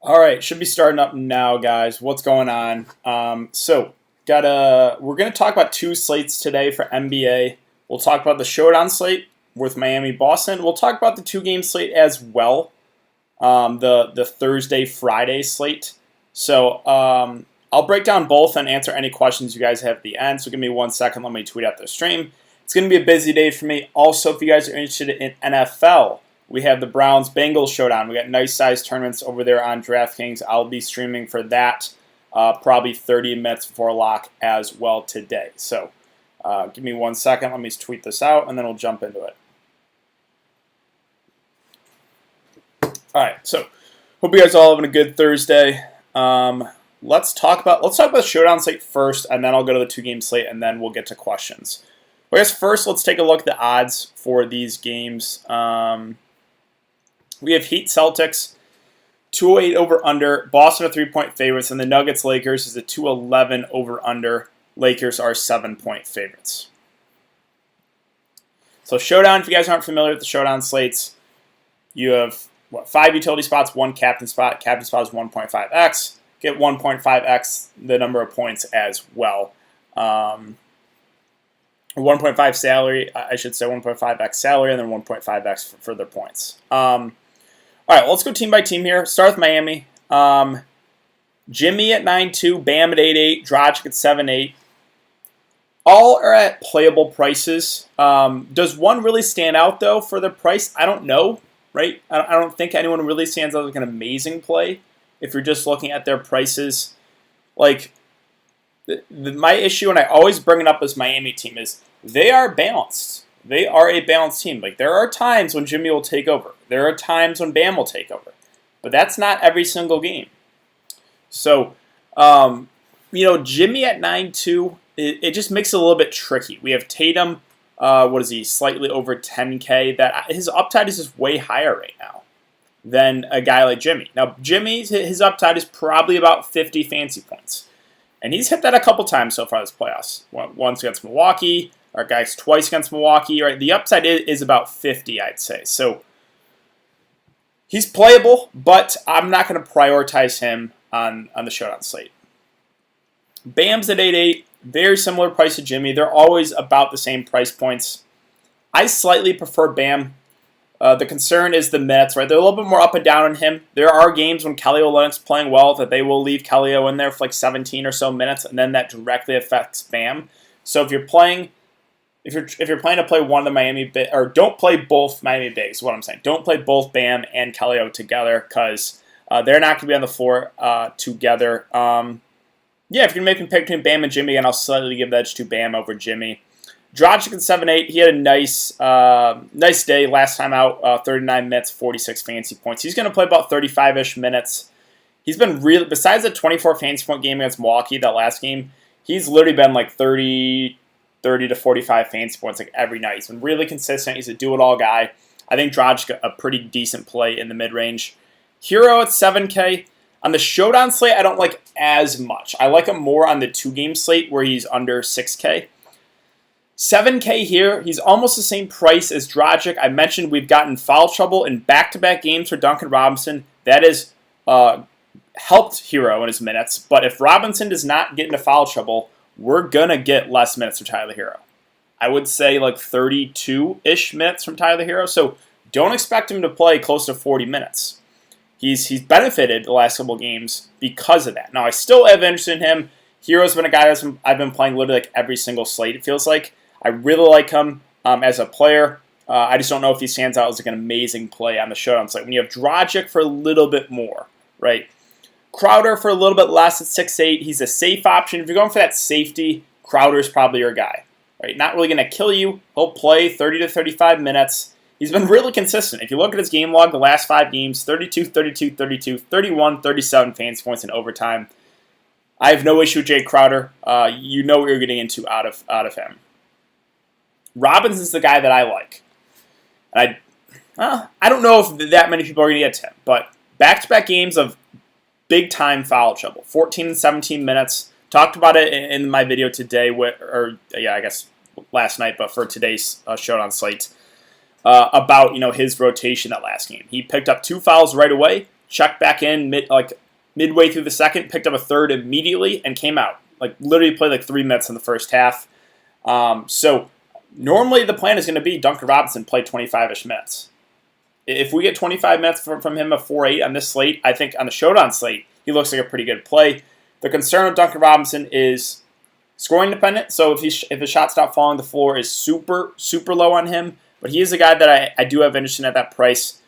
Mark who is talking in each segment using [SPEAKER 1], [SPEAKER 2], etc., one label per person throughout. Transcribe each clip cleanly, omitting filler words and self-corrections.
[SPEAKER 1] All right, should be starting up now, guys. What's going on? We're gonna talk about two slates today for NBA. We'll talk about the Showdown slate with Miami, Boston. We'll talk about the two-game slate as well, the Thursday Friday slate. I'll break down both and answer any questions you guys have at the end. So give me 1 second. Let me tweet out the stream. It's gonna be a busy day for me. Also, if you guys are interested in NFL. We have the Browns-Bengals showdown. We got nice size tournaments over there on Draftkings. I'll be streaming for that probably 30 minutes before lock as well today. So give me 1 second. Let me tweet this out, and then we'll jump into it. All right. So hope you guys are all having a good Thursday. Let's talk about the showdown slate first, and then I'll go to the two-game slate, and then we'll get to questions. I guess first, let's take a look at the odds for these games. We have Heat Celtics, 208 over-under. Boston are 3-point favorites, and the Nuggets Lakers is a 211 over-under. Lakers are 7-point favorites. So Showdown, if you guys aren't familiar with the Showdown slates, you have 5 utility spots, 1 captain spot. Captain spot is 1.5x. Get 1.5x the number of points as well. 1.5 salary, I should say 1.5x salary, and then 1.5x for their points. All right, let's go team by team here. Start with Miami. Jimmy at 9.2, Bam at 8.8, Dragic at 7.8. All are at playable prices. Does one really stand out, though, for the price? I don't know, right? I don't think anyone really stands out like an amazing play if you're just looking at their prices. Like, my issue, and I always bring it up as Miami team, is they are balanced. They are a balanced team. Like, there are times when Jimmy will take over. There are times when Bam will take over. But that's not every single game. So, Jimmy at 9.2, it just makes it a little bit tricky. We have Tatum, slightly over 10K. That his upside is just way higher right now than a guy like Jimmy. Now, his upside is probably about 50 fancy points. And he's hit that a couple times so far this playoffs. Once against Milwaukee, our guys twice against Milwaukee. Right, the upside is about 50, I'd say. So he's playable, but I'm not going to prioritize him on the showdown slate. Bam's at 8.8, very similar price to Jimmy. They're always about the same price points. I slightly prefer Bam. The concern is the minutes, right? They're a little bit more up and down on him. There are games when Kelly Olynyk's playing well that they will leave Kelly in there for like 17 or so minutes, and then that directly affects Bam. So if you're planning to play one of the Miami or don't play both Miami bigs, is what I'm saying. Don't play both Bam and Kelly together because they're not going to be on the floor together. If you're going to make a pick between Bam and Jimmy, and I'll slightly give the edge to Bam over Jimmy. Dragic at 7.8, he had a nice day last time out, 39 minutes, 46 fantasy points. He's going to play about 35-ish minutes. He's been really, besides the 24 fantasy point game against Milwaukee, that last game, he's literally been like 30 to 45 fantasy points like every night. He's been really consistent. He's a do-it-all guy. I think Dragic a pretty decent play in the mid-range. Hero at 7K. On the Showdown slate, I don't like as much. I like him more on the two-game slate where he's under 6K. 7K here, he's almost the same price as Dragic. I mentioned we've gotten foul trouble in back-to-back games for Duncan Robinson. That has helped Hero in his minutes. But if Robinson does not get into foul trouble, we're going to get less minutes from Tyler Hero. I would say like 32-ish minutes from Tyler Hero. So don't expect him to play close to 40 minutes. He's benefited the last couple games because of that. Now, I still have interest in him. Hero's been a guy I've been playing literally like every single slate, it feels like. I really like him as a player. I just don't know if he stands out as like an amazing play on the Showdown slate. When you have Dragic for a little bit more, right? Crowder for a little bit less at 6.8. He's a safe option. If you're going for that safety, Crowder's probably your guy. Right? Not really going to kill you. He'll play 30 to 35 minutes. He's been really consistent. If you look at his game log, the last 5 games, 32, 32, 32, 31, 37 fantasy points in overtime. I have no issue with Jay Crowder. You know what you're getting into out of him. Robinson's the guy that I like. And I don't know if that many people are going to get to him, but back-to-back games of big-time foul trouble, 14 and 17 minutes. Talked about it in my video today, I guess last night, but for today's Showdown slate, about his rotation that last game. He picked up 2 fouls right away, checked back in midway through the second, picked up a third immediately, and came out. Like literally played like 3 minutes in the first half. So normally the plan is going to be Duncan Robinson play 25-ish minutes. If we get 25 minutes from him at 4-8 on this slate, I think on the Showdown slate, he looks like a pretty good play. The concern with Duncan Robinson is scoring dependent. So if his shot stop falling, the floor is super, super low on him. But he is a guy that I do have interest in at that price.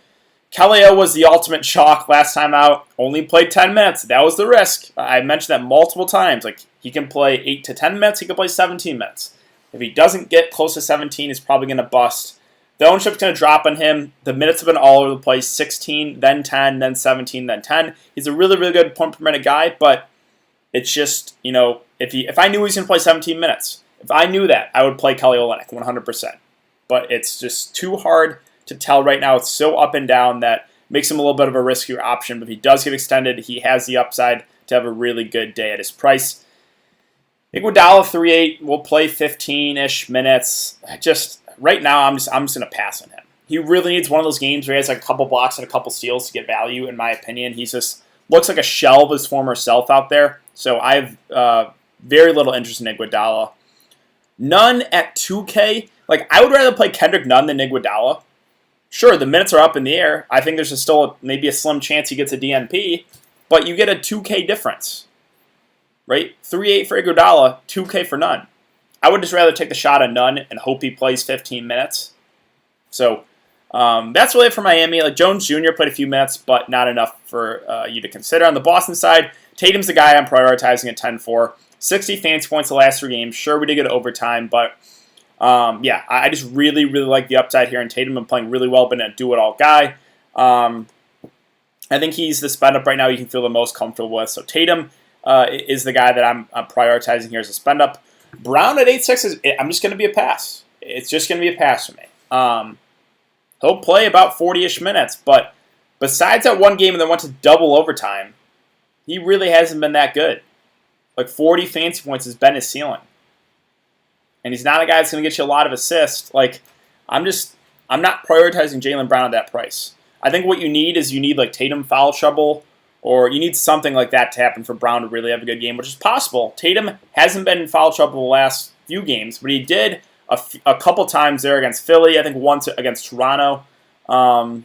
[SPEAKER 1] Kaleo was the ultimate chalk last time out. Only played 10 minutes. That was the risk. I mentioned that multiple times. Like he can play 8 to 10 minutes. He can play 17 minutes. If he doesn't get close to 17, he's probably going to bust. The ownership's going to drop on him. The minutes have been all over the place. 16, then 10, then 17, then 10. He's a really, really good point per minute guy, but it's just, if I knew he was going to play 17 minutes, if I knew that, I would play Kelly Olynyk 100%. But it's just too hard to tell right now. It's so up and down that makes him a little bit of a riskier option. But if he does get extended, he has the upside to have a really good day at his price. Iguodala 3-8 will play 15-ish minutes. Just right now, I'm just going to pass on him. He really needs one of those games where he has like a couple blocks and a couple steals to get value, in my opinion. He just looks like a shell of his former self out there. So I have very little interest in Iguodala. Nunn at 2K. Like, I would rather play Kendrick Nunn than Iguodala. Sure, the minutes are up in the air. I think there's still maybe a slim chance he gets a DNP, but you get a 2K difference, right? 3-8 for Iguodala, 2K for Nunn. I would just rather take the shot on Nunn and hope he plays 15 minutes. So that's really it for Miami. Like Jones Jr. played a few minutes, but not enough for you to consider. On the Boston side, Tatum's the guy I'm prioritizing at 10-4. 60 fantasy points the last 3 games. Sure, we did get overtime, but I just really, really like the upside here in Tatum. I'm playing really well, but a do-it-all guy. I think he's the spend up right now you can feel the most comfortable with. So Tatum is the guy that I'm prioritizing here as a spend up. Brown at 8-6 I'm just going to be a pass. It's just going to be a pass for me. He'll play about 40-ish minutes, but besides that one game and then went to double overtime, he really hasn't been that good. Like 40 fantasy points has been his ceiling. And he's not a guy that's going to get you a lot of assists. Like, I'm not prioritizing Jaylen Brown at that price. I think what you need is like Tatum foul trouble, or you need something like that to happen for Brown to really have a good game, which is possible. Tatum hasn't been in foul trouble the last few games, but he did a couple times there against Philly. I think once against Toronto. And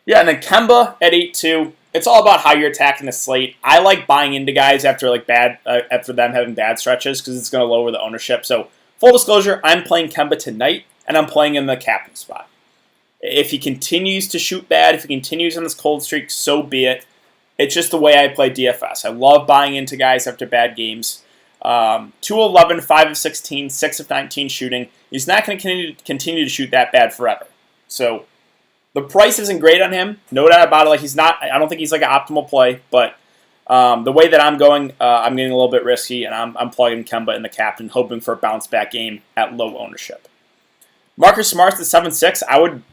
[SPEAKER 1] then Kemba at 8-2. It's all about how you're attacking the slate. I like buying into guys after them having bad stretches because it's going to lower the ownership. So full disclosure, I'm playing Kemba tonight, and I'm playing in the captain spot. If he continues to shoot bad, if he continues on this cold streak, so be it. It's just the way I play DFS. I love buying into guys after bad games. 2-11, 5-16, 6-19 shooting. He's not going to continue to shoot that bad forever. So the price isn't great on him. No doubt about it. Like I don't think he's like an optimal play, but the way that I'm going, I'm getting a little bit risky, and I'm plugging Kemba in the captain, hoping for a bounce back game at low ownership. Marcus Smart's at 7-6. I would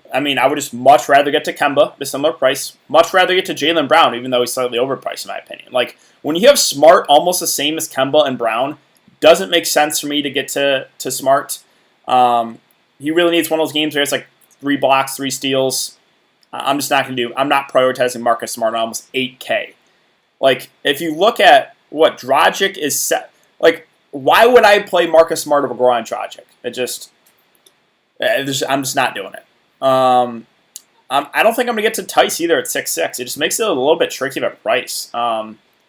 [SPEAKER 1] just much rather get to Kemba at a similar price. Much rather get to Jaylen Brown, even though he's slightly overpriced in my opinion. Like when you have Smart almost the same as Kemba and Brown, doesn't make sense for me to get to Smart. He really needs one of those games where it's like 3 blocks, 3 steals. I'm just not going to do. I'm not prioritizing Marcus Smart on almost 8K. Like if you look at what Dragic is set, like why would I play Marcus Smart over Goran Dragic? I'm just not doing it. I don't think I'm going to get to Tice either at 6-6. It just makes it a little bit tricky of a price.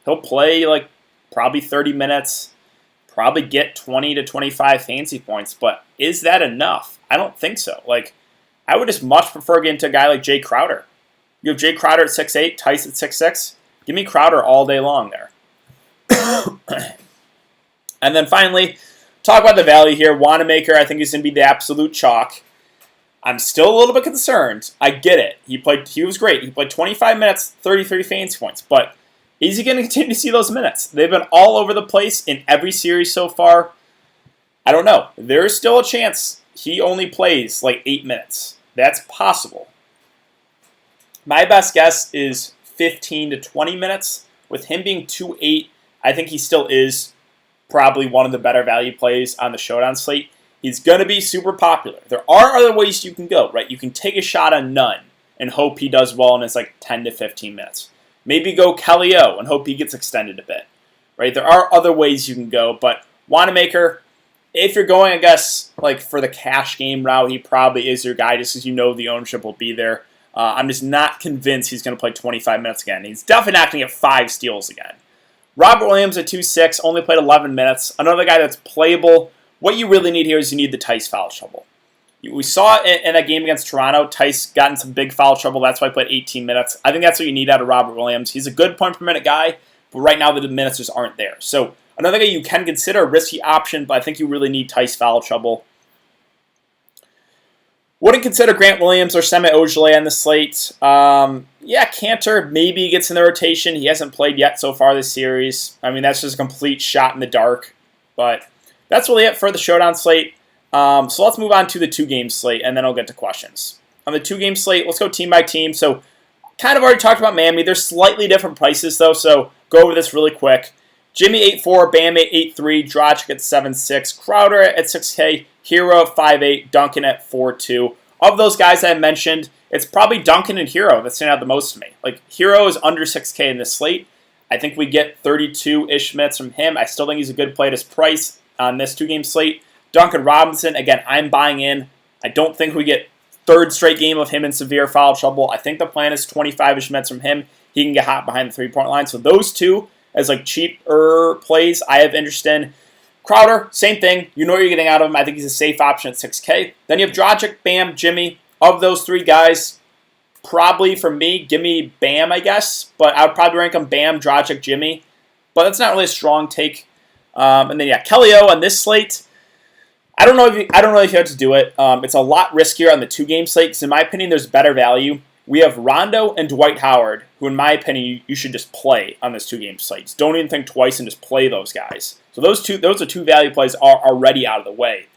[SPEAKER 1] He'll play like probably 30 minutes, probably get 20 to 25 fantasy points, but is that enough? I don't think so. Like, I would just much prefer getting to a guy like Jay Crowder. You have Jay Crowder at 6'8", Tice at 6'6". Give me Crowder all day long there. And then finally, talk about the value here. Wanamaker, I think, is going to be the absolute chalk. I'm still a little bit concerned. I get it. He was great. He played 25 minutes, 33 fantasy points. But is he going to continue to see those minutes? They've been all over the place in every series so far. I don't know. There's still a chance he only plays like 8 minutes. That's possible. My best guess is 15 to 20 minutes. With him being 2-8, I think he still is probably one of the better value plays on the Showdown slate. He's going to be super popular. There are other ways you can go, right? You can take a shot on Nunn and hope he does well in his like 10 to 15 minutes. Maybe go Kelly O and hope he gets extended a bit. Right? There are other ways you can go, but Wanamaker, if you're going, I guess, like for the cash game route, he probably is your guy just because you know the ownership will be there. I'm just not convinced he's going to play 25 minutes again. He's definitely not going to get 5 steals again. Robert Williams at 2.6, only played 11 minutes. Another guy that's playable. What you really need here is you need the Tice foul trouble. We saw it in a game against Toronto. Tice got in some big foul trouble. That's why he played 18 minutes. I think that's what you need out of Robert Williams. He's a good point per minute guy, but right now the minutes just aren't there. So another guy you can consider a risky option, but I think you really need Tice foul trouble. Wouldn't consider Grant Williams or Semi Ojeleye on the slate. Cantor maybe gets in the rotation. He hasn't played yet so far this series. I mean, that's just a complete shot in the dark. But that's really it for the Showdown slate. So let's move on to the 2-game slate, and then I'll get to questions. On the 2-game slate, let's go team by team. So kind of already talked about Miami. There's slightly different prices, though, so go over this really quick. Jimmy 8.4, Bam at 8.3, Dragic at 7.6, Crowder at 6K, Hero at 5.8, Duncan at 4.2. Of those guys I mentioned, it's probably Duncan and Hero that stand out the most to me. Like, Hero is under 6K in this slate. I think we get 32-ish minutes from him. I still think he's a good play at his price on this 2-game slate. Duncan Robinson, again, I'm buying in. I don't think we get third straight game of him in severe foul trouble. I think the plan is 25-ish minutes from him. He can get hot behind the three-point line. So those two, as like cheaper plays, I have interest in. Crowder, same thing. You know what you're getting out of him. I think he's a safe option at 6K. Then you have Dragic, Bam, Jimmy. Of those 3 guys, probably for me, give me Bam, I guess. But I would probably rank him Bam, Dragic, Jimmy. But that's not really a strong take. And then Kelly O on this slate. I don't know if you have to do it. It's a lot riskier on the 2-game slate because, in my opinion, there's better value. We have Rondo and Dwight Howard, who, in my opinion, you should just play on this 2-game slate. Don't even think twice and just play those guys. So those are 2 value plays are already out of the way.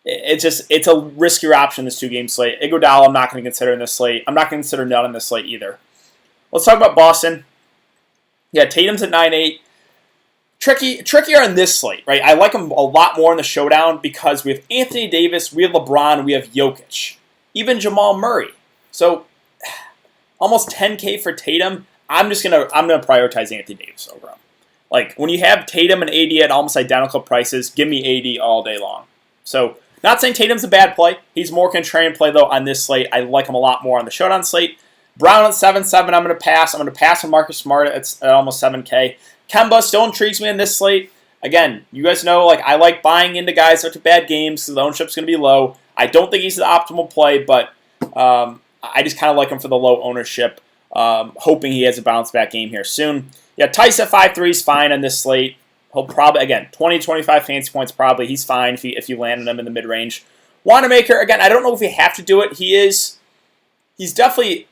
[SPEAKER 1] It's a riskier option in this 2-game slate. Iguodala I'm not going to consider in this slate. I'm not going to consider none in this slate either. Let's talk about Boston. Yeah, Tatum's at 9.8. Trickier on this slate, right? I like him a lot more in the Showdown because we have Anthony Davis, we have LeBron, we have Jokic, even Jamal Murray. So almost 10K for Tatum. I'm gonna prioritize Anthony Davis over him. Like, when you have Tatum and AD at almost identical prices, give me AD all day long. So, not saying Tatum's a bad play. He's more contrarian play, though, on this slate. I like him a lot more on the Showdown slate. Brown at 7.7, I'm going to pass. I'm going to pass on Marcus Smart at almost 7K. Kemba still intrigues me in this slate. Again, you guys know, like, I like buying into guys after bad games, so the ownership's going to be low. I don't think he's the optimal play, but I just kind of like him for the low ownership, hoping he has a bounce-back game here soon. Yeah, Tice at 5.3 is fine on this slate. He'll probably, again, 20-25 fantasy points probably. He's fine if you land on him in the mid-range. Wanamaker, again, I don't know if you have to do it. He's definitely,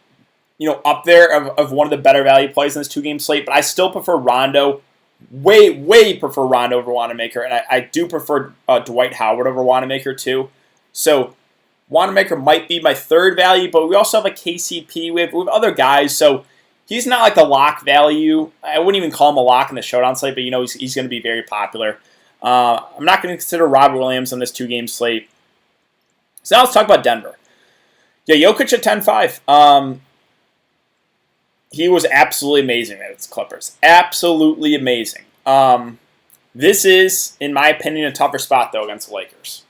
[SPEAKER 1] up there of one of the better value plays in this 2-game slate, but I still prefer Rondo. Way prefer Rondo over Wanamaker, and I do prefer Dwight Howard over Wanamaker too. So Wanamaker might be my third value, but we also have a KCP. We have other guys, so he's not like the lock value. I wouldn't even call him a lock in the Showdown slate, but he's going to be very popular. I'm not going to consider Robert Williams on this 2-game slate. So now let's talk about Denver. Yeah, Jokic at 10.5. He was absolutely amazing against the Clippers. Absolutely amazing. This is, in my opinion, a tougher spot, though, against the Lakers.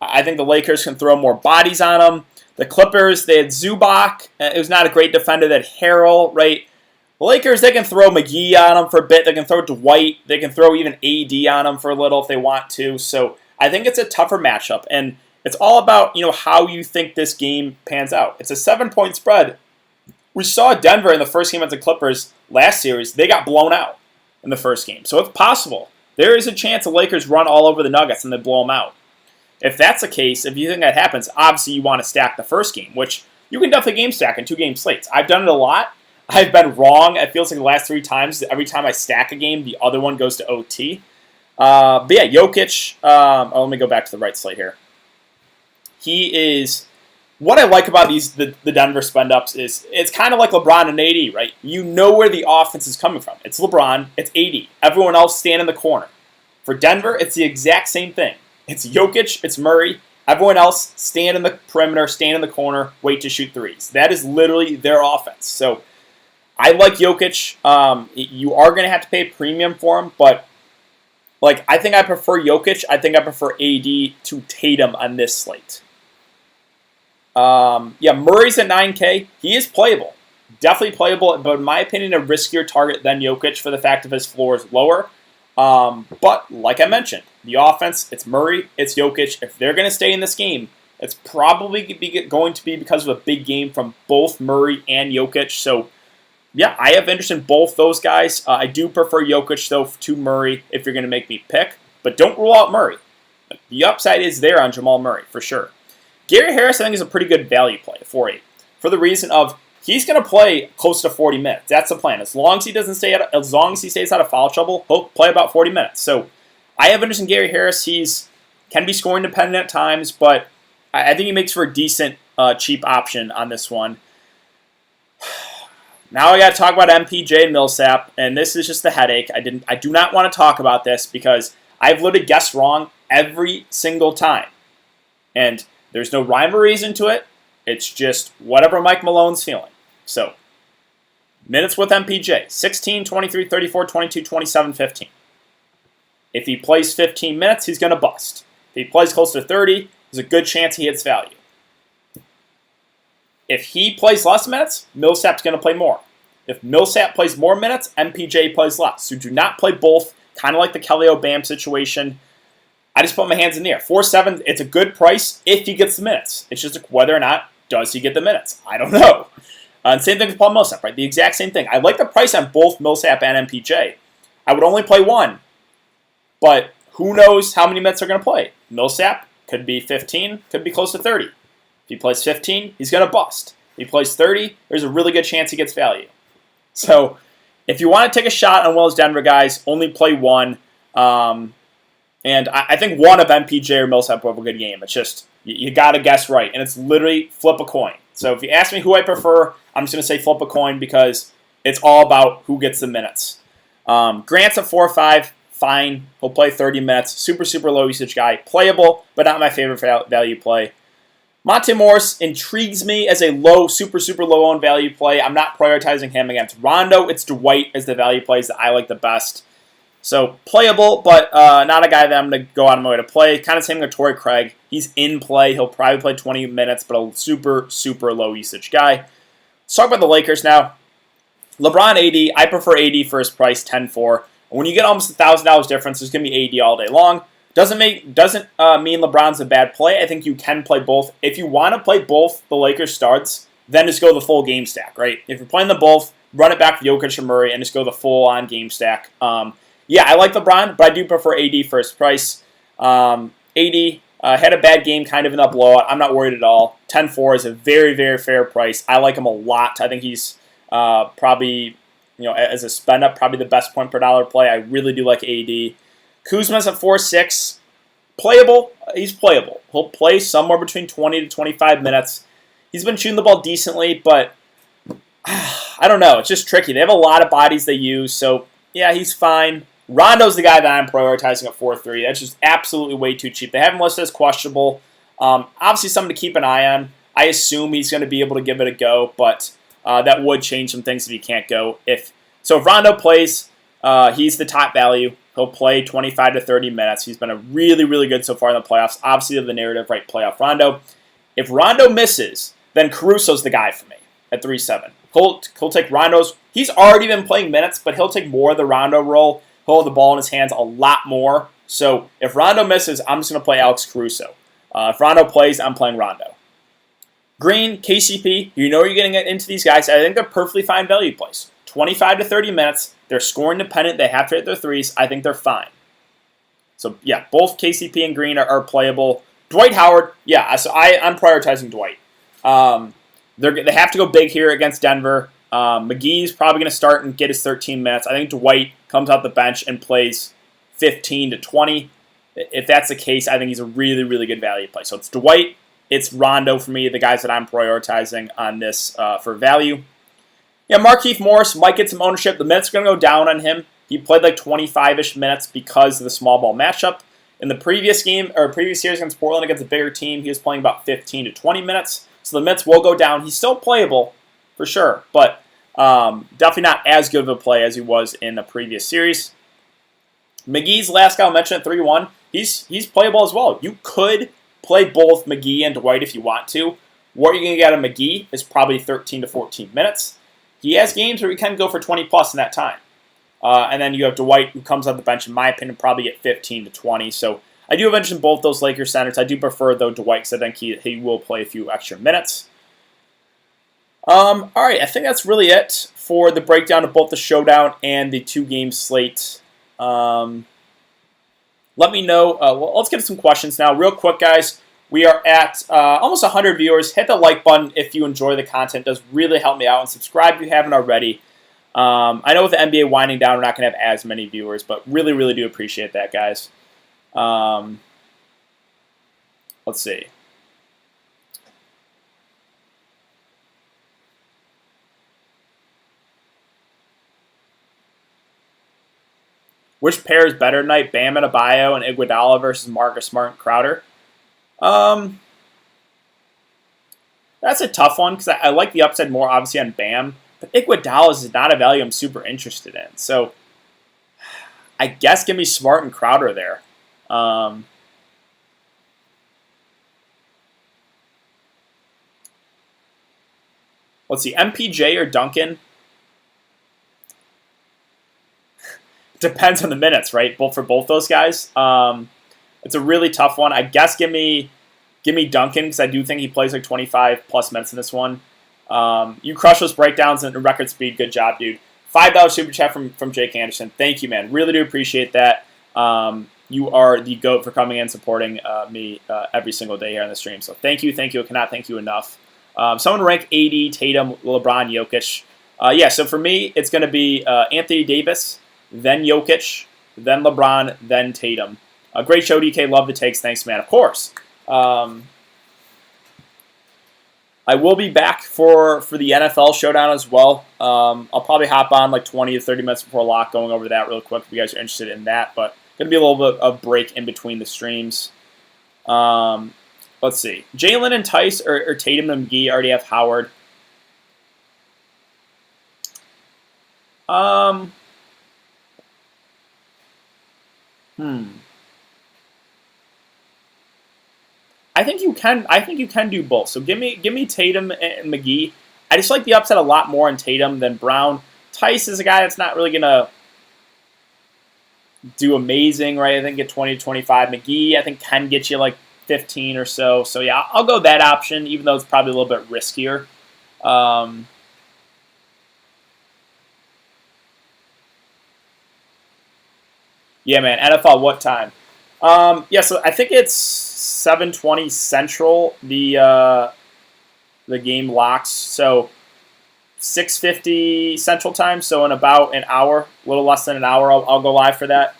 [SPEAKER 1] I think the Lakers can throw more bodies on them. The Clippers, they had Zubac. It was not a great defender. That Harrell, right? The Lakers, they can throw McGee on them for a bit. They can throw Dwight. They can throw even AD on them for a little if they want to. So I think it's a tougher matchup. And it's all about, how you think this game pans out. It's a 7-point spread. We saw Denver in the first game against the Clippers last series. They got blown out in the first game. So it's possible. There is a chance the Lakers run all over the Nuggets and they blow them out. If that's the case, if you think that happens, obviously you want to stack the first game, which you can definitely game stack in 2-game slates. I've done it a lot. I've been wrong. It feels like the last 3 times, every time I stack a game, the other one goes to OT. But yeah, Jokic, let me go back to the right slate here. He is, what I like about the Denver spend-ups is it's kind of like LeBron and AD, right? You know where the offense is coming from. It's LeBron, it's AD. Everyone else stand in the corner. For Denver, it's the exact same thing. It's Jokic, it's Murray. Everyone else, stand in the perimeter, stand in the corner, wait to shoot threes. That is literally their offense. So I like Jokic. You are going to have to pay a premium for him, but I think I prefer Jokic. I think I prefer AD to Tatum on this slate. Murray's at 9K. He is playable. Definitely playable, but in my opinion, a riskier target than Jokic for the fact of his floor is lower. But like I mentioned, the offense, it's Murray, it's Jokic. If they're going to stay in this game, it's probably going to be because of a big game from both Murray and Jokic. So, yeah, I have interest in both those guys. I do prefer Jokic, though, to Murray if you're going to make me pick. But don't rule out Murray. The upside is there on Jamal Murray, for sure. Gary Harris, I think, is a pretty good value play at 4.8 for the reason of he's going to play close to 40 minutes. That's the plan. As long as he stays out of foul trouble, he'll play about 40 minutes. So I have interest in Gary Harris. He's can be scoring dependent at times, but I think he makes for a decent, cheap option on this one. Now I got to talk about MPJ and Millsap, and this is just the headache. I do not want to talk about this because I've literally guessed wrong every single time, and there's no rhyme or reason to it. It's just whatever Mike Malone's feeling. So, minutes with MPJ, 16, 23, 34, 22, 27, 15. If he plays 15 minutes, he's going to bust. If he plays close to 30, there's a good chance he hits value. If he plays less minutes, Millsap's going to play more. If Millsap plays more minutes, MPJ plays less. So do not play both, kind of like the Kelly O'Bam situation. I just put my hands in the air. 4.7, it's a good price if he gets the minutes. It's just whether or not does he get the minutes. I don't know. And same thing with Paul Millsap, right? The exact same thing. I like the price on both Millsap and MPJ. I would only play one, but who knows how many minutes they're going to play. Millsap could be 15, could be close to 30. If he plays 15, he's going to bust. If he plays 30, there's a really good chance he gets value. So if you want to take a shot on one of those Denver guys, only play one. And I think one of MPJ or Millsap will have a good game. It's just, you got to guess right. And it's literally flip a coin. So if you ask me who I prefer, I'm just going to say flip a coin because it's all about who gets the minutes. Grant's at 4.5, fine. He'll play 30 minutes. Super, super low usage guy. Playable, but not my favorite value play. Monte Morris intrigues me as a low, super, super low owned value play. I'm not prioritizing him against Rondo. It's Dwight as the value plays that I like the best. So playable, but not a guy that I'm going to go out of my way to play. Kind of same with Torrey Craig. He's in play. He'll probably play 20 minutes, but a super, super low usage guy. Let's talk about the Lakers now. LeBron AD, I prefer AD for his price, 10-4. When you get almost $1,000 difference, there's going to be AD all day long. Doesn't mean LeBron's a bad play. I think you can play both. If you want to play both the Lakers starts, then just go the full game stack, right? If you're playing them both, run it back with Jokic and Murray and just go the full-on game stack. Yeah, I like LeBron, but I do prefer AD for his price. AD had a bad game kind of in that blowout. I'm not worried at all. 10-4 is a very, very fair price. I like him a lot. I think he's probably, as a spend-up, probably the best point per dollar play. I really do like AD. Kuzma's at 4.6. Playable. He's playable. He'll play somewhere between 20 to 25 minutes. He's been shooting the ball decently, but I don't know. It's just tricky. They have a lot of bodies they use, so yeah, he's fine. Rondo's the guy that I'm prioritizing at 4.3. That's just absolutely way too cheap. They have him listed as questionable. Obviously, something to keep an eye on. I assume he's going to be able to give it a go, but that would change some things if he can't go. If Rondo plays, he's the top value. He'll play 25 to 30 minutes. He's been a really, really good so far in the playoffs. Obviously, the narrative, right, playoff Rondo. If Rondo misses, then Caruso's the guy for me at 3.7. He'll take Rondo's. He's already been playing minutes, but he'll take more of the Rondo role. He'll have the ball in his hands a lot more. So if Rondo misses, I'm just going to play Alex Caruso. If Rondo plays, I'm playing Rondo. Green, KCP, you're getting into these guys. I think they're perfectly fine value plays. 25 to 30 minutes. They're scoring dependent. They have to hit their threes. I think they're fine. So, yeah, both KCP and Green are playable. Dwight Howard, yeah, so I'm prioritizing Dwight. They have to go big here against Denver. McGee's probably going to start and get his 13 minutes. I think Dwight comes out the bench and plays 15 to 20. If that's the case, I think he's a really, really good value play. So it's Dwight, it's Rondo for me, the guys that I'm prioritizing on this for value. Yeah, Markieff Morris might get some ownership. The minutes are going to go down on him. He played like 25-ish minutes because of the small ball matchup. In the previous game, or previous series against Portland against a bigger team, he was playing about 15 to 20 minutes. So the minutes will go down. He's still playable, for sure, but definitely not as good of a play as he was in the previous series. McGee's last guy I mentioned at 3-1, he's playable as well. You could play both McGee and Dwight if you want to. What you're going to get out of McGee is probably 13 to 14 minutes. He has games where he can go for 20 plus in that time. And then you have Dwight, who comes on the bench, in my opinion, probably get 15 to 20. So I do mention both those Lakers centers. I do prefer, though, Dwight, because I think he will play a few extra minutes. All right, I think that's really it for the breakdown of both the Showdown and the 2-game slate. Let me know. Well, let's get some questions now. Real quick, guys. We are at almost 100 viewers. Hit the like button if you enjoy the content. It does really help me out. And subscribe if you haven't already. I know with the NBA winding down, we're not going to have as many viewers, but really, really do appreciate that, guys. Let's see. Which pair is better tonight, Bam Adebayo and Iguodala versus Marcus Smart and Crowder? That's a tough one because I like the upside more, obviously, on Bam. But Iguodala is not a value I'm super interested in. So I guess give me Smart and Crowder there. Let's see, MPJ or Duncan? Depends on the minutes, right? For both those guys. It's a really tough one. I guess give me Duncan because I do think he plays like 25 plus minutes in this one. You crush those breakdowns and record speed. Good job, dude. $5 super chat from Jake Anderson. Thank you, man. Really do appreciate that. You are the GOAT for coming in supporting me every single day here on the stream. So thank you. I cannot thank you enough. Someone rank AD, Tatum, LeBron, Jokic. Yeah, so for me, it's going to be Anthony Davis, then Jokic, then LeBron, then Tatum. Great show, DK. Love the takes. Thanks, man. Of course. I will be back for the NFL Showdown as well. I'll probably hop on like 20 to 30 minutes before lock, going over that real quick if you guys are interested in that. But going to be a little bit of break in between the streams. Let's see. Jalen and Tice or Tatum and McGee already have Howard. I think you can do both. So give me Tatum and McGee. I just like the upset a lot more in Tatum than Brown. Tice is a guy that's not really gonna do amazing, right? I think get 20 to 25. McGee, I think, can get you like 15 or so. So yeah, I'll go that option, even though it's probably a little bit riskier. Yeah, man. NFL, what time? Yeah, so I think it's 7:20 Central. The game locks. So 6:50 Central Time. So in about an hour, a little less than an hour, I'll go live for that.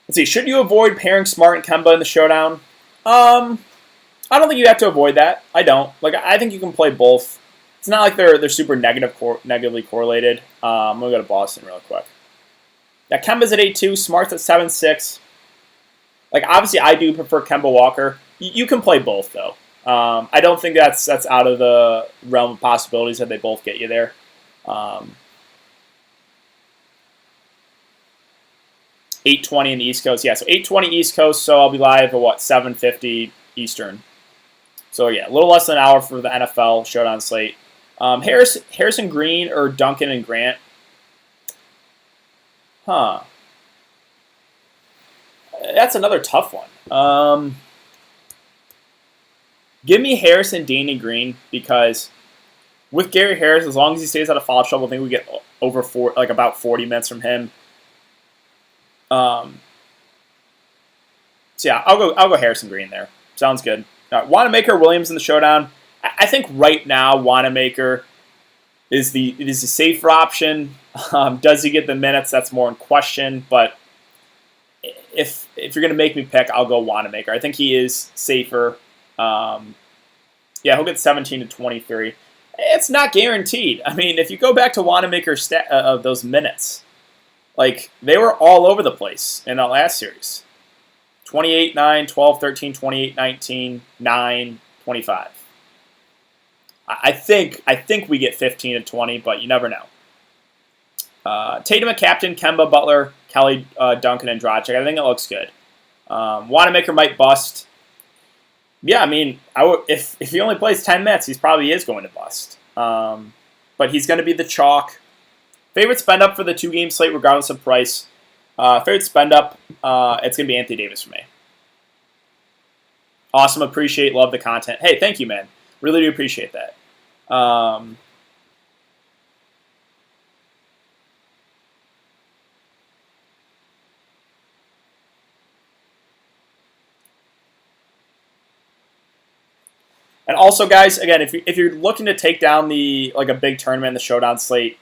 [SPEAKER 1] Let's see. Should you avoid pairing Smart and Kemba in the Showdown? I don't think you have to avoid that. I don't. I think you can play both. It's not like they're super negatively correlated. I'm gonna go to Boston real quick. Yeah, Kemba's at 8-2. Smart's at 7-6. Obviously, I do prefer Kemba Walker. You can play both though. I don't think that's out of the realm of possibilities that they both get you there. 8:20 in the East Coast. Yeah, so 8:20 East Coast. So I'll be live at 7:50 Eastern. So yeah, a little less than an hour for the NFL Showdown slate. Harrison Green or Duncan and Grant? That's another tough one. Give me Harrison, Danny Green, because with Gary Harris, as long as he stays out of foul trouble, I think we get over about 40 minutes from him. So yeah, I'll go Harrison Green there. Sounds good. Wanamaker, Williams in the Showdown. I think right now Wanamaker is the safer option. Does he get the minutes? That's more in question. But if you're gonna make me pick, I'll go Wanamaker. I think he is safer. Yeah, he'll get 17 to 23. It's not guaranteed. I mean, if you go back to Wanamaker's of those minutes, like, they were all over the place in that last series. 28, 9, 12, 13, 28, 19, 9, 25. I think we get 15 to 20, but you never know. Tatum at captain, Kemba, Butler, Kelly, Duncan, and Dragic. I think it looks good. Wanamaker might bust. Yeah, I mean, if he only plays 10 minutes, he probably is going to bust. But he's going to be the chalk. Favorite spend up for the 2-game slate, regardless of price. Favorite spend up, it's going to be Anthony Davis for me. Awesome, appreciate, love the content. Hey, thank you, man. Really do appreciate that. And also, guys, again, if you're looking to take down a big tournament in the Showdown slate,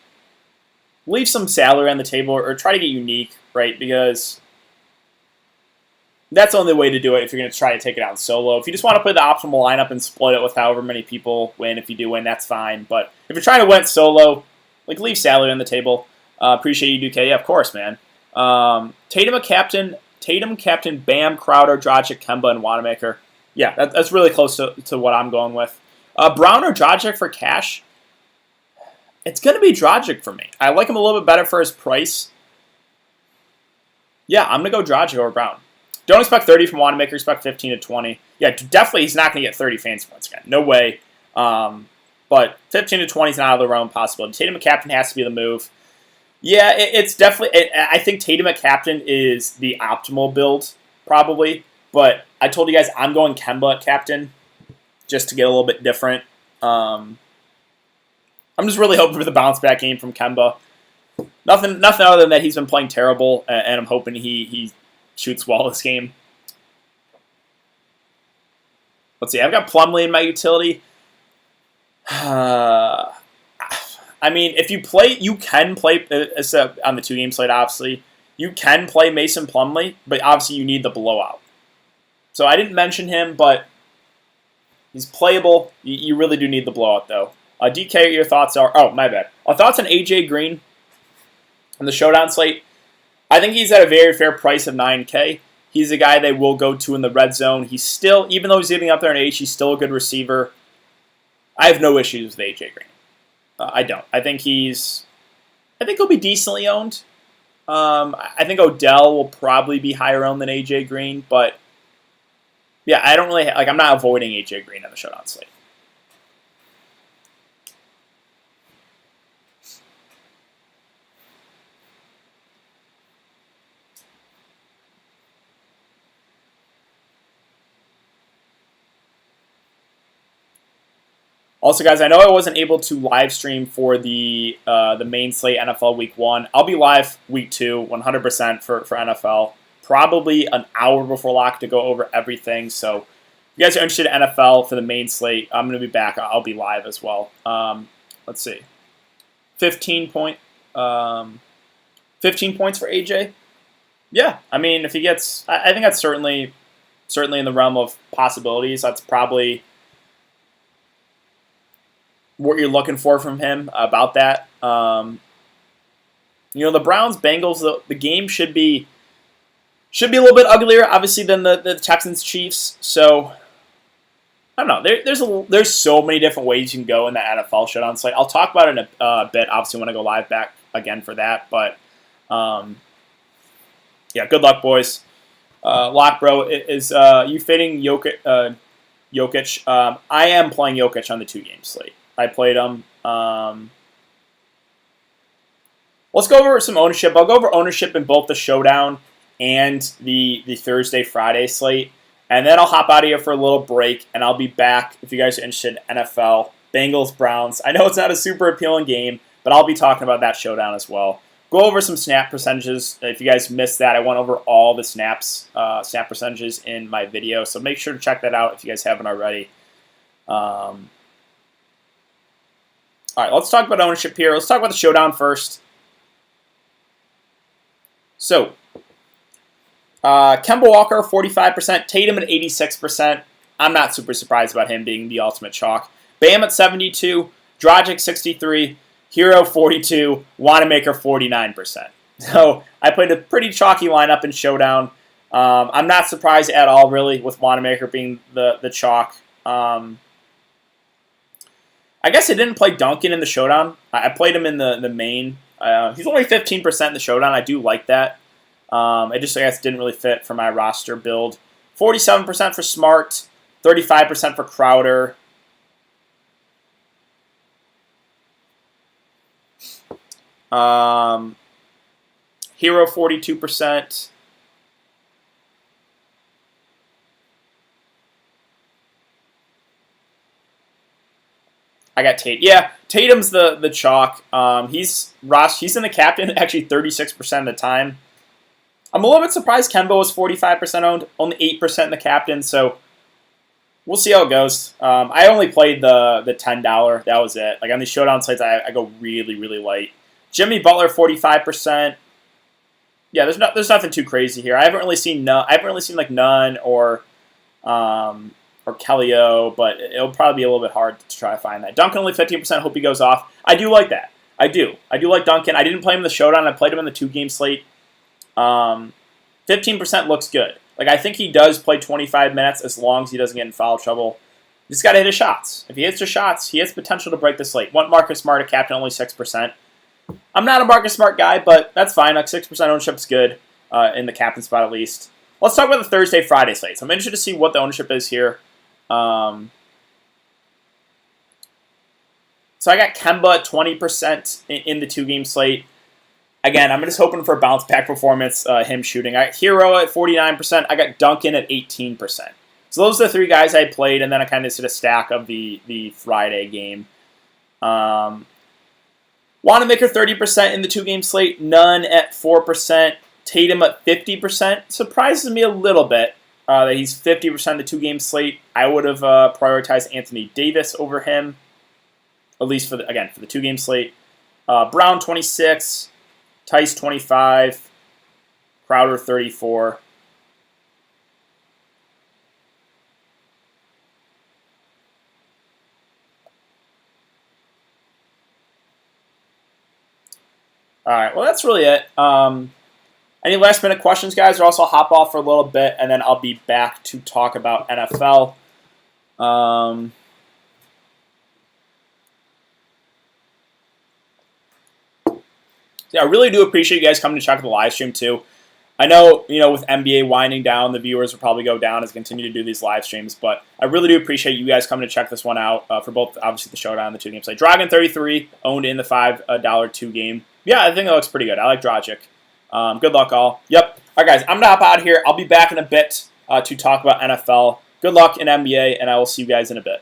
[SPEAKER 1] leave some salary on the table or try to get unique, right? Because that's the only way to do it if you're going to try to take it out solo. If you just want to play the optimal lineup and split it with however many people win, if you do win, that's fine. But if you're trying to win solo, leave salary on the table. Appreciate you, Duque. Yeah, of course, man. Tatum, captain, Bam, Crowder, Dragic, Kemba, and Wanamaker. Yeah, that's really close to what I'm going with. Brown or Dragic for cash? It's going to be Dragic for me. I like him a little bit better for his price. Yeah, I'm going to go Dragic over Brown. Don't expect 30 from Wanamaker. Expect 15 to 20. Yeah, definitely he's not going to get 30 fantasy points again. No way. But 15 to 20 is not out of the realm of possibility. Tatum at captain has to be the move. Yeah, it's definitely... I think Tatum at captain is the optimal build, probably. But I told you guys I'm going Kemba at captain just to get a little bit different. I'm just really hoping for the bounce back game from Kemba. Nothing other than that he's been playing terrible, and I'm hoping he shoots well this game. Let's see. I've got Plumlee in my utility. I mean, if you play, you can play on the 2-game slate. Obviously, you can play Mason Plumlee, but obviously you need the blowout. So I didn't mention him, but he's playable. You really do need the blowout, though. DK, your thoughts are... Oh, my bad. Thoughts on AJ Green on the Showdown slate? I think he's at a very fair price of $9K. He's a guy they will go to in the red zone. He's still, even though he's getting up there in age, he's still a good receiver. I have no issues with AJ Green. I don't. I think he'll be decently owned. I think Odell will probably be higher owned than AJ Green, but yeah, I don't really I'm not avoiding AJ Green on the Showdown slate. Also, guys, I know I wasn't able to live stream for the main slate NFL Week 1. I'll be live Week 2, 100% for NFL. Probably an hour before lock to go over everything. So if you guys are interested in NFL for the main slate, I'm going to be back. I'll be live as well. Let's see. 15 points for AJ. Yeah, I mean, if he gets... I think that's certainly in the realm of possibilities. That's probably what you're looking for from him about that. The Browns, Bengals, the game should be a little bit uglier, obviously, than the Texans, Chiefs. So I don't know. There's so many different ways you can go in the NFL Showdown slate. I'll talk about it in a bit. Obviously, when I go live back again for that. But yeah, good luck, boys. Lock, bro, is you fading Jokic? I am playing Jokic on the 2-game slate. I played him. Let's go over some ownership. I'll go over ownership in both the Showdown and the Thursday, Friday slate. And then I'll hop out of here for a little break, and I'll be back if you guys are interested in NFL. Bengals, Browns. I know it's not a super appealing game, but I'll be talking about that Showdown as well. Go over some snap percentages. If you guys missed that, I went over all the snap percentages in my video. So make sure to check that out if you guys haven't already. All right, let's talk about ownership here. Let's talk about the Showdown first. So, Kemba Walker, 45%. Tatum at 86%. I'm not super surprised about him being the ultimate chalk. Bam at 72, Dragic 63, Hero 42, Wanamaker 49%. So I played a pretty chalky lineup in Showdown. I'm not surprised at all, really, with Wanamaker being the chalk. I guess I didn't play Duncan in the Showdown. I played him in the main. He's only 15% in the Showdown. I do like that. I guess, didn't really fit for my roster build. 47% for Smart, 35% for Crowder. Hero 42%. I got Tate. Yeah, Tatum's the chalk. He's in the captain actually 36% of the time. I'm a little bit surprised Kemba was 45% owned, only 8% in the captain, so we'll see how it goes. I only played the $10. That was it. Like on these Showdown sites, I go really, really light. Jimmy Butler 45%. Yeah, there's nothing too crazy here. I haven't really seen like Nunn or Kelly O, but it'll probably be a little bit hard to try to find that. Duncan only 15%. Hope he goes off. I do like that. I do like Duncan. I didn't play him in the Showdown. I played him in the 2-game slate. 15% looks good. Like I think he does play 25 minutes as long as he doesn't get in foul trouble. He's got to hit his shots. If he hits his shots, he has potential to break the slate. Want Marcus Smart at captain, only 6%. I'm not a Marcus Smart guy, but that's fine. Like 6% ownership is good in the captain spot at least. Let's talk about the Thursday-Friday slate. So I'm interested to see what the ownership is here. So I got Kemba at 20% in the 2-game slate. Again, I'm just hoping for a bounce-back performance, him shooting. I got Hero at 49%. I got Duncan at 18%. So those are the 3 guys I played, and then I kind of did a stack of the Friday game. Wanamaker 30% in the 2-game slate. Nunn at 4%. Tatum at 50%. Surprises me a little bit that he's 50% in the 2-game slate. I would have prioritized Anthony Davis over him, at least for the 2-game slate. Brown 26. Tice 25, Crowder 34. All right, well, that's really it. Any last-minute questions, guys? Or also I'll hop off for a little bit, and then I'll be back to talk about NFL. Yeah, I really do appreciate you guys coming to check out the live stream, too. I know, with NBA winding down, the viewers will probably go down as I continue to do these live streams, but I really do appreciate you guys coming to check this one out for both, obviously, the Showdown and the 2-game slate. Dragon 33, owned in the $5 2-game. Yeah, I think that looks pretty good. I like Dragic. Good luck, all. Yep. All right, guys, I'm going to hop out of here. I'll be back in a bit to talk about NFL. Good luck in NBA, and I will see you guys in a bit.